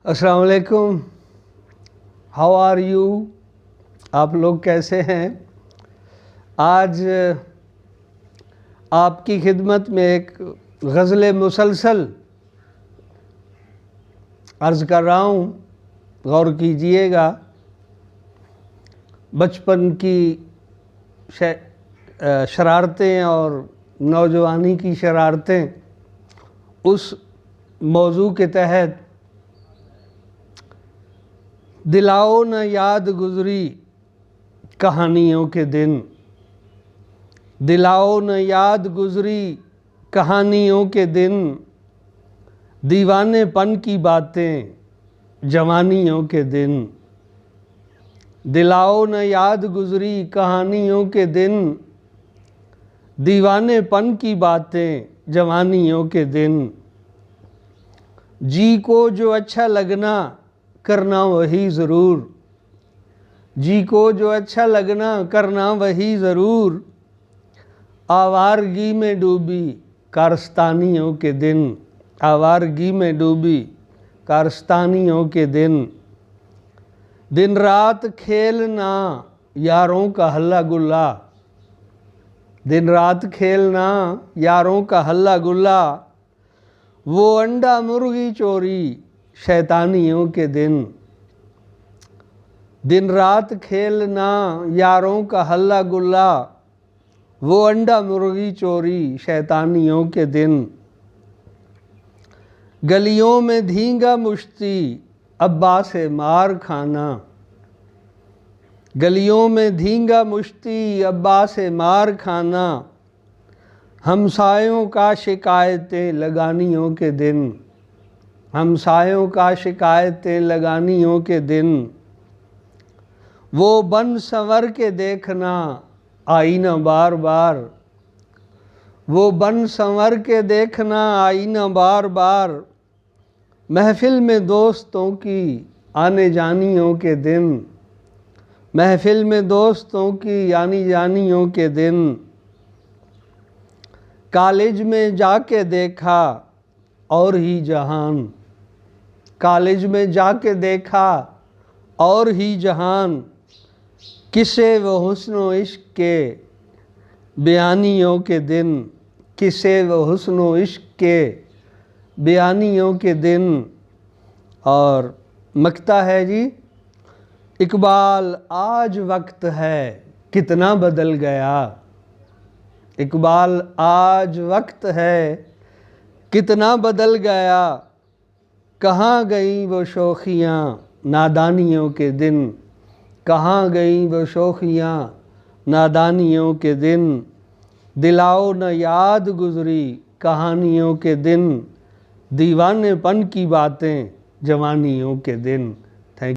अस्सलाम वालेकुम। How are you? आप लोग कैसे हैं? आज आपकी खिदमत में एक गज़ल मुसलसल अर्ज़ कर रहा हूँ, गौर कीजिएगा। बचपन की शरारतें और नौजवानी की शरारतें, उस मौजू के तहत दिलाओ न याद गुज़री कहानियों के दिन, दिलाओ न याद गुज़री कहानियों के दिन, दीवानेपन की बातें जवानियों के दिन, दिलाओ न याद गुज़री कहानियों के दिन, दीवानेपन की बातें जवानियों के दिन। जी को जो अच्छा लगना करना वही ज़रूर, जी को जो अच्छा लगना करना वही ज़रूर, आवारगी में डूबी कारस्तानियों के दिन, आवारगी में डूबी कारस्तानियों के दिन। दिन रात खेलना यारों का हल्ला गुल्ला, दिन रात खेलना यारों का हल्ला गुल्ला, वो अंडा मुर्गी चोरी शैतानियों के दिन। दिन रात खेलना यारों का हल्ला गुल्ला, वो अंडा मुर्गी चोरी शैतानियों के दिन। गलियों में धींगा मुश्ती अब्बा से मार खाना, गलियों में धींगा मुश्ती अब्बा से मार खाना, हमसायों का शिकायतें लगानियों के दिन, हमसायों का शिकायतें लगानियों के दिन। वो बन संवर के देखना आईना बार बार, वो बन संवर के देखना आईना बार बार, महफिल में दोस्तों की आने जानियों के दिन, महफिल में दोस्तों की आनी जानियों के दिन। कॉलेज में जाके देखा और ही जहान, कॉलेज में जाके देखा और ही जहान, किसे वो हुस्न इश्क के बयानियों के दिन, किसे वो हुस्न इश्क के बयानियों के दिन। और मकता है जी, इकबाल आज वक्त है कितना बदल गया, इकबाल आज वक्त है कितना बदल गया, कहाँ गई वो शोखियाँ नादानियों के दिन, कहाँ गई वो शोखियाँ नादानियों के दिन। दिलाओ न याद गुज़री कहानियों के दिन, दीवानेपन की बातें जवानियों के दिन।